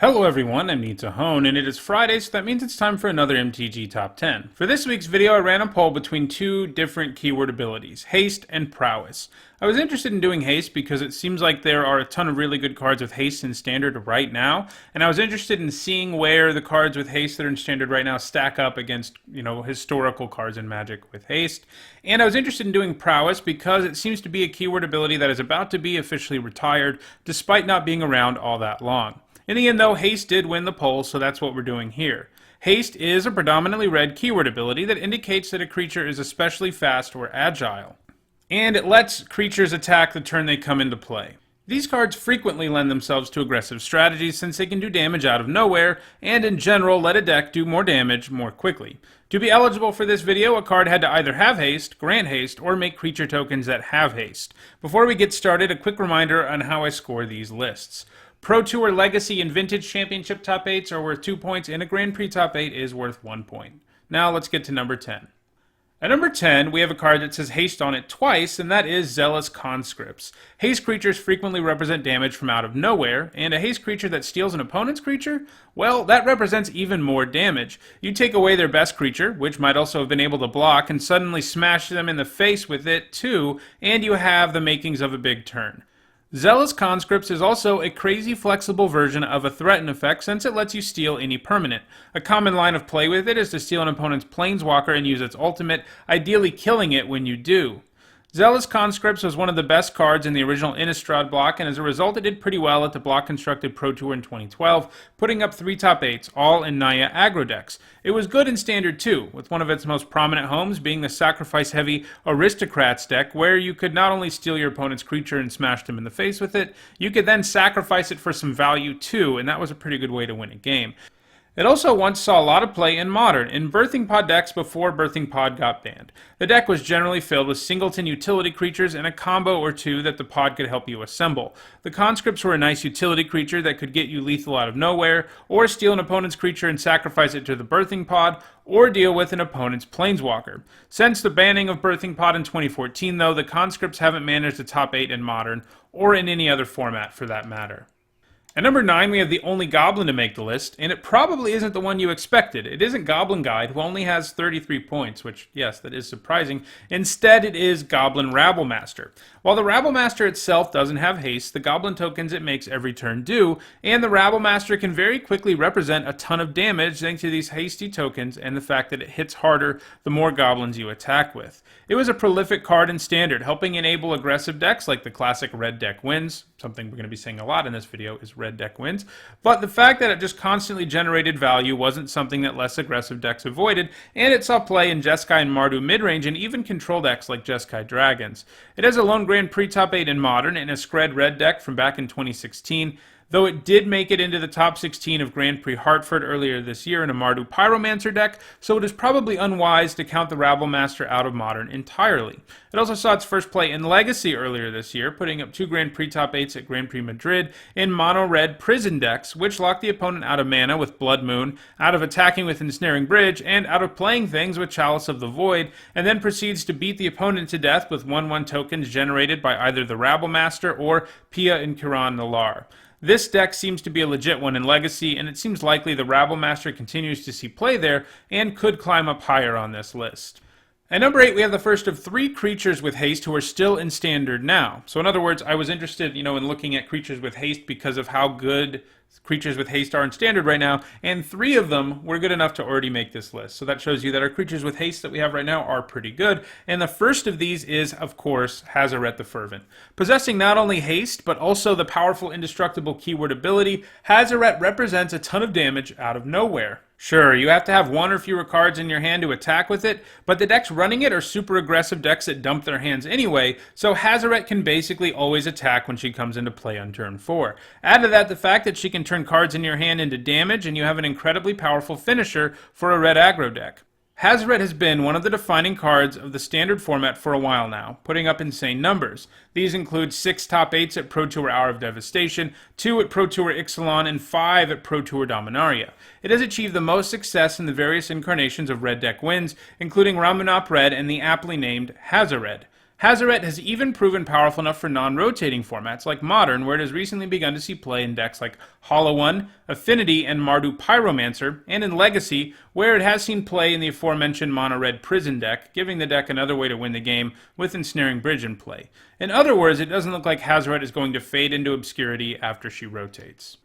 Hello everyone, I'm Hone, and it is Friday, so that means it's time for another MTG Top 10. For this week's video, I ran a poll between two different keyword abilities, Haste and Prowess. I was interested in doing Haste because it seems like there are a ton of really good cards with Haste in Standard right now, and I was interested in seeing where the cards with Haste that are in Standard right now stack up against, historical cards in Magic with Haste. And I was interested in doing Prowess because it seems to be a keyword ability that is about to be officially retired, despite not being around all that long. In the end, though, Haste did win the poll, so that's what we're doing here. Haste is a predominantly red keyword ability that indicates that a creature is especially fast or agile. And it lets creatures attack the turn they come into play. These cards frequently lend themselves to aggressive strategies since they can do damage out of nowhere, and in general let a deck do more damage more quickly. To be eligible for this video, a card had to either have Haste, grant Haste, or make creature tokens that have Haste. Before we get started, a quick reminder on how I score these lists. Pro Tour, Legacy, and Vintage Championship top 8s are worth 2 points, and a Grand Prix top 8 is worth 1 point. Now let's get to number 10. At number 10, we have a card that says Haste on it twice, and that is Zealous Conscripts. Haste creatures frequently represent damage from out of nowhere, and a Haste creature that steals an opponent's creature? Well, that represents even more damage. You take away their best creature, which might also have been able to block, and suddenly smash them in the face with it too, and you have the makings of a big turn. Zealous Conscripts is also a crazy flexible version of a threaten effect since it lets you steal any permanent. A common line of play with it is to steal an opponent's planeswalker and use its ultimate, ideally killing it when you do. Zealous Conscripts was one of the best cards in the original Innistrad block, and as a result it did pretty well at the block constructed Pro Tour in 2012, putting up 3 top 8s, all in Naya aggro decks. It was good in Standard too, with one of its most prominent homes being the sacrifice-heavy Aristocrats deck, where you could not only steal your opponent's creature and smash them in the face with it, you could then sacrifice it for some value too, and that was a pretty good way to win a game. It also once saw a lot of play in Modern, in Birthing Pod decks before Birthing Pod got banned. The deck was generally filled with singleton utility creatures and a combo or two that the pod could help you assemble. The Conscripts were a nice utility creature that could get you lethal out of nowhere, or steal an opponent's creature and sacrifice it to the Birthing Pod, or deal with an opponent's planeswalker. Since the banning of Birthing Pod in 2014, though, the Conscripts haven't managed the top 8 in Modern, or in any other format for that matter. At number 9, we have the only Goblin to make the list, and it probably isn't the one you expected. It isn't Goblin Guide, who only has 33 points, which, yes, that is surprising. Instead, it is Goblin Rabblemaster. While the Rabblemaster itself doesn't have haste, the Goblin tokens it makes every turn do, and the Rabblemaster can very quickly represent a ton of damage thanks to these hasty tokens and the fact that it hits harder the more goblins you attack with. It was a prolific card in Standard, helping enable aggressive decks like the classic red deck wins. Something we're going to be saying a lot in this video is red deck wins. But the fact that it just constantly generated value wasn't something that less aggressive decks avoided, and it saw play in Jeskai and Mardu midrange and even control decks like Jeskai Dragons. It has a lone Grand Prix top 8 in Modern and a Scred red deck from back in 2016. Though it did make it into the top 16 of Grand Prix Hartford earlier this year in a Mardu Pyromancer deck, so it is probably unwise to count the Rabblemaster out of Modern entirely. It also saw its first play in Legacy earlier this year, putting up 2 Grand Prix top 8s at Grand Prix Madrid in mono-red prison decks, which lock the opponent out of mana with Blood Moon, out of attacking with Ensnaring Bridge, and out of playing things with Chalice of the Void, and then proceeds to beat the opponent to death with 1/1 tokens generated by either the Rabblemaster or Pia and Kiran Nalaar. This deck seems to be a legit one in Legacy, and it seems likely the Rabblemaster continues to see play there and could climb up higher on this list. At number 8, we have the first of 3 creatures with haste who are still in Standard now. So in other words, I was interested, in looking at creatures with haste because of how good creatures with haste are in Standard right now, and 3 of them were good enough to already make this list. So that shows you that our creatures with haste that we have right now are pretty good, and the first of these is, of course, Hazaret the Fervent. Possessing not only haste, but also the powerful indestructible keyword ability, Hazaret represents a ton of damage out of nowhere. Sure, you have to have 1 or fewer cards in your hand to attack with it, but the decks running it are super aggressive decks that dump their hands anyway, so Hazaret can basically always attack when she comes into play on turn 4. Add to that the fact that she can turn cards in your hand into damage, and you have an incredibly powerful finisher for a red aggro deck. Hazaret has been one of the defining cards of the Standard format for a while now, putting up insane numbers. These include 6 top 8s at Pro Tour Hour of Devastation, 2 at Pro Tour Ixalan, and 5 at Pro Tour Dominaria. It has achieved the most success in the various incarnations of red deck wins, including Ramunap Red and the aptly named Hazaret. Hazaret has even proven powerful enough for non-rotating formats like Modern, where it has recently begun to see play in decks like Hollow One, Affinity, and Mardu Pyromancer, and in Legacy, where it has seen play in the aforementioned mono-red Prison deck, giving the deck another way to win the game with Ensnaring Bridge in play. In other words, it doesn't look like Hazaret is going to fade into obscurity after she rotates.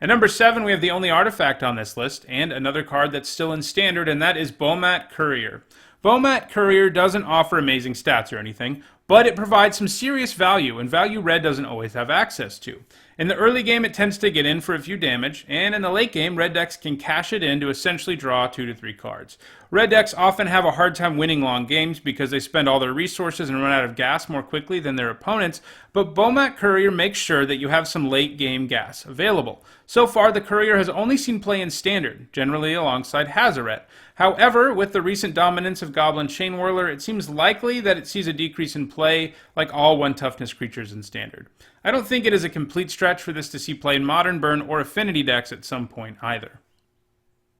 At number 7, we have the only artifact on this list, and another card that's still in Standard, and that is Beau Mac Courier. Beau Mac Courier doesn't offer amazing stats or anything, but it provides some serious value, and value red doesn't always have access to. In the early game, it tends to get in for a few damage, and in the late game, red decks can cash it in to essentially draw 2 to 3 cards. Red decks often have a hard time winning long games because they spend all their resources and run out of gas more quickly than their opponents, but Beau Mac Courier makes sure that you have some late game gas available. So far, the Courier has only seen play in Standard, generally alongside Hazaret. However, with the recent dominance of Goblin Chainwhirler, it seems likely that it sees a decrease in play like all 1 toughness creatures in Standard. I don't think it is a complete stretch for this to see play in Modern, Burn, or Affinity decks at some point either.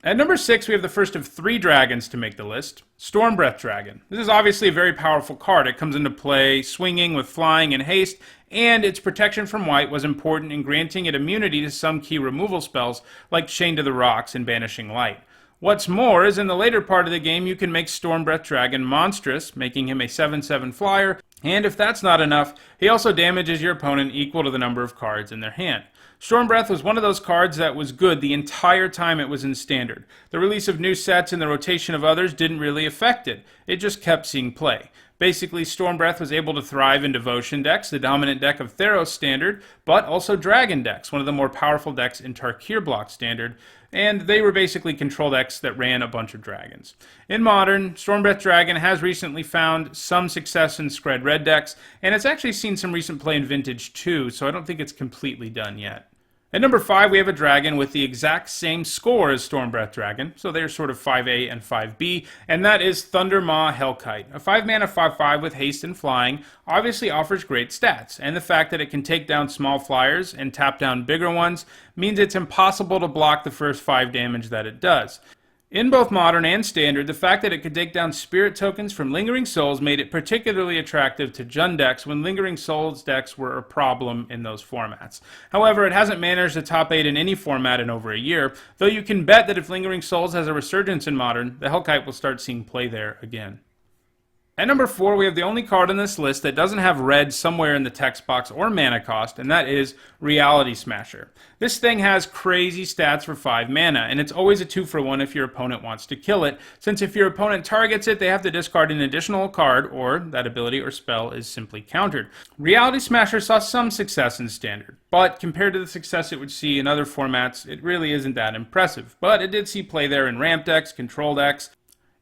At number 6, we have the first of 3 dragons to make the list, Stormbreath Dragon. This is obviously a very powerful card. It comes into play swinging with flying and haste, and its protection from white was important in granting it immunity to some key removal spells like Chain to the Rocks and Banishing Light. What's more is in the later part of the game you can make Stormbreath Dragon monstrous, making him a 7/7 flyer, and if that's not enough, he also damages your opponent equal to the number of cards in their hand. Stormbreath was one of those cards that was good the entire time it was in Standard. The release of new sets and the rotation of others didn't really affect it. It just kept seeing play. Basically, Stormbreath was able to thrive in Devotion decks, the dominant deck of Theros Standard, but also Dragon decks, one of the more powerful decks in Tarkir Block Standard, and they were basically control decks that ran a bunch of dragons. In Modern, Stormbreath Dragon has recently found some success in Scred Red decks, and it's actually seen some recent play in Vintage too, so I don't think it's completely done yet. At number 5, we have a dragon with the exact same score as Stormbreath Dragon, so they're sort of 5A and 5B, and that is Thunder Maw Hellkite. A 5-mana 5/5 with haste and flying obviously offers great stats, and the fact that it can take down small flyers and tap down bigger ones means it's impossible to block the first 5 damage that it does. In both Modern and Standard, the fact that it could take down Spirit tokens from Lingering Souls made it particularly attractive to Jund decks when Lingering Souls decks were a problem in those formats. However, it hasn't managed to top 8 in any format in over a year, though you can bet that if Lingering Souls has a resurgence in Modern, the Hellkite will start seeing play there again. At number 4, we have the only card on this list that doesn't have red somewhere in the text box or mana cost, and that is Reality Smasher. This thing has crazy stats for 5 mana, and it's always a 2-for-1 if your opponent wants to kill it, since if your opponent targets it, they have to discard an additional card, or that ability or spell is simply countered. Reality Smasher saw some success in Standard, but compared to the success it would see in other formats, it really isn't that impressive. But it did see play there in ramp decks, control decks,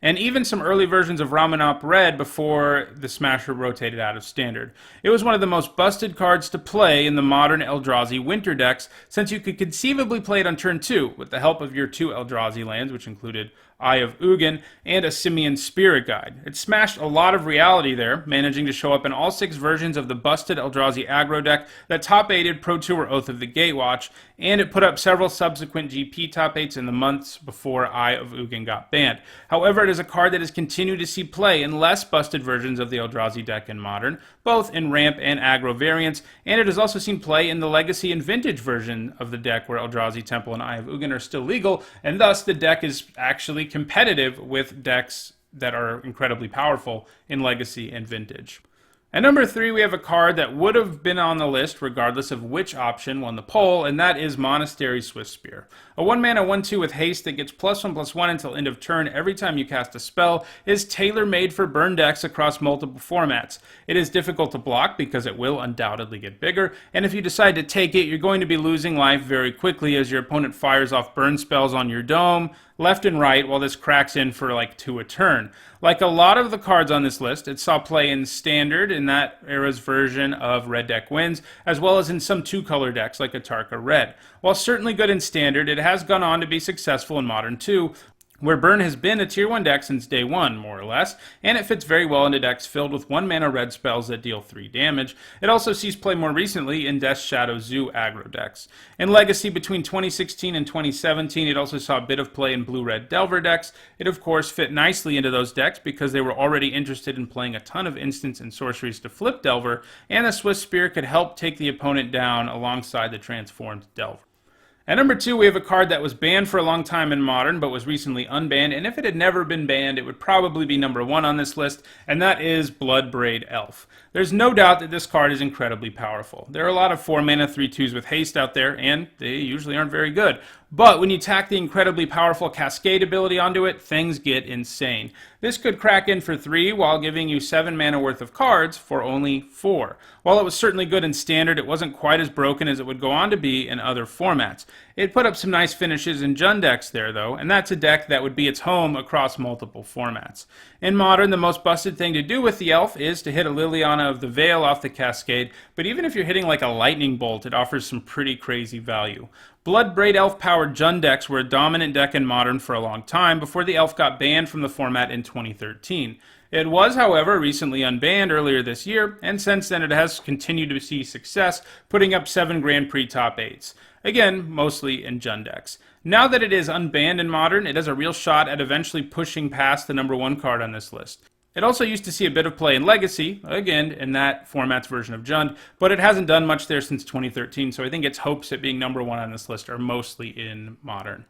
and even some early versions of Ramunap Red before the Smasher rotated out of Standard. It was one of the most busted cards to play in the modern Eldrazi winter decks, since you could conceivably play it on turn 2 with the help of your 2 Eldrazi lands, which included Eye of Ugin and a Simian Spirit Guide. It smashed a lot of reality there, managing to show up in all 6 versions of the busted Eldrazi aggro deck that top-8'd Pro Tour Oath of the Gatewatch, and it put up several subsequent GP top 8s in the months before Eye of Ugin got banned. However, it is a card that has continued to see play in less busted versions of the Eldrazi deck in Modern, both in ramp and aggro variants, and it has also seen play in the Legacy and Vintage version of the deck where Eldrazi Temple and Eye of Ugin are still legal, and thus the deck is actually competitive with decks that are incredibly powerful in Legacy and Vintage. At number 3, we have a card that would have been on the list regardless of which option won the poll, and that is Monastery Swiftspear. A 1-mana 1/2 with haste that gets +1/+1 until end of turn every time you cast a spell is tailor-made for burn decks across multiple formats. It is difficult to block because it will undoubtedly get bigger, and if you decide to take it, you're going to be losing life very quickly as your opponent fires off burn spells on your dome, left and right, while this cracks in for like 2 a turn. Like a lot of the cards on this list, it saw play in Standard in that era's version of Red Deck Wins, as well as in some 2-color decks like Atarka Red. While certainly good in Standard, it has gone on to be successful in Modern too, where Burn has been a tier 1 deck since day 1, more or less, and it fits very well into decks filled with 1 mana red spells that deal 3 damage. It also sees play more recently in Death Shadow Zoo aggro decks. In Legacy between 2016 and 2017, it also saw a bit of play in blue-red Delver decks. It of course fit nicely into those decks because they were already interested in playing a ton of instants and sorceries to flip Delver, and the Swift Spear could help take the opponent down alongside the transformed Delver. At number 2, we have a card that was banned for a long time in Modern, but was recently unbanned, and if it had never been banned, it would probably be number 1 on this list, and that is Blood Braid Elf. There's no doubt that this card is incredibly powerful. There are a lot of 4-mana 3/2s with Haste out there, and they usually aren't very good. But when you tack the incredibly powerful Cascade ability onto it, things get insane. This could crack in for 3 while giving you 7 mana worth of cards for only 4. While it was certainly good in Standard, it wasn't quite as broken as it would go on to be in other formats. It put up some nice finishes in Jund decks there though, and that's a deck that would be its home across multiple formats. In Modern, the most busted thing to do with the Elf is to hit a Liliana of the Veil off the Cascade, but even if you're hitting like a Lightning Bolt, it offers some pretty crazy value. Blood Braid Elf powered Jund decks were a dominant deck in Modern for a long time before the Elf got banned from the format in 2013. It was, however, recently unbanned earlier this year, and since then it has continued to see success, putting up 7 Grand Prix top 8s. Again, mostly in Jund decks. Now that it is unbanned in Modern, it has a real shot at eventually pushing past the number 1 card on this list. It also used to see a bit of play in Legacy, again, in that format's version of Jund, but it hasn't done much there since 2013, so I think its hopes at being number 1 on this list are mostly in Modern.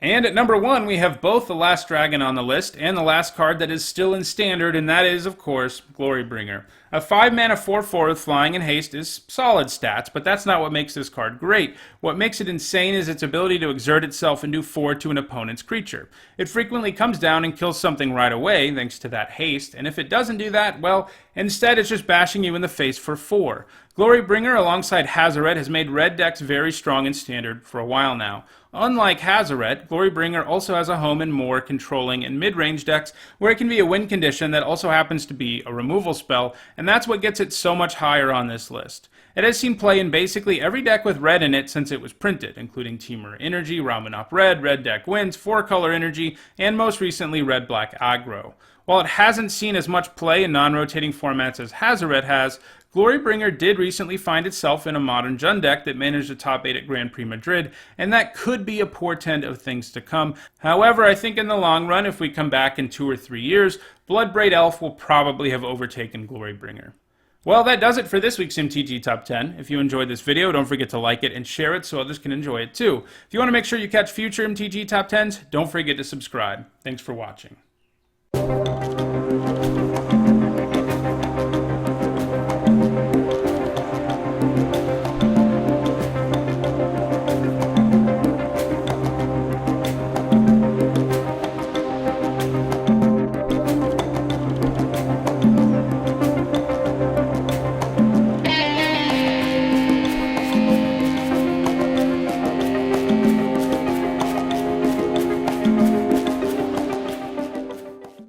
And at number 1, we have both the last dragon on the list and the last card that is still in Standard, and that is, of course, Glorybringer. A 5-mana 4/4 with flying and haste is solid stats, but that's not what makes this card great. What makes it insane is its ability to exert itself and do 4 to an opponent's creature. It frequently comes down and kills something right away, thanks to that haste, and if it doesn't do that, well, instead it's just bashing you in the face for 4. Glorybringer alongside Hazoret has made red decks very strong in Standard for a while now. Unlike Hazoret, Glorybringer also has a home in more controlling and mid-range decks where it can be a win condition that also happens to be a removal spell, and that's what gets it so much higher on this list. It has seen play in basically every deck with red in it since it was printed, including Temur Energy, Ramunap Red, Red Deck Wins, 4-color Energy, and most recently Red-Black Aggro. While it hasn't seen as much play in non-rotating formats as Hazoret has, Glorybringer did recently find itself in a Modern Jund deck that managed a top 8 at Grand Prix Madrid, and that could be a portent of things to come. However, I think in the long run, if we come back in 2 or 3 years, Blood Braid Elf will probably have overtaken Glorybringer. Well, that does it for this week's MTG Top 10. If you enjoyed this video, don't forget to like it and share it so others can enjoy it too. If you want to make sure you catch future MTG Top 10s, don't forget to subscribe. Thanks for watching.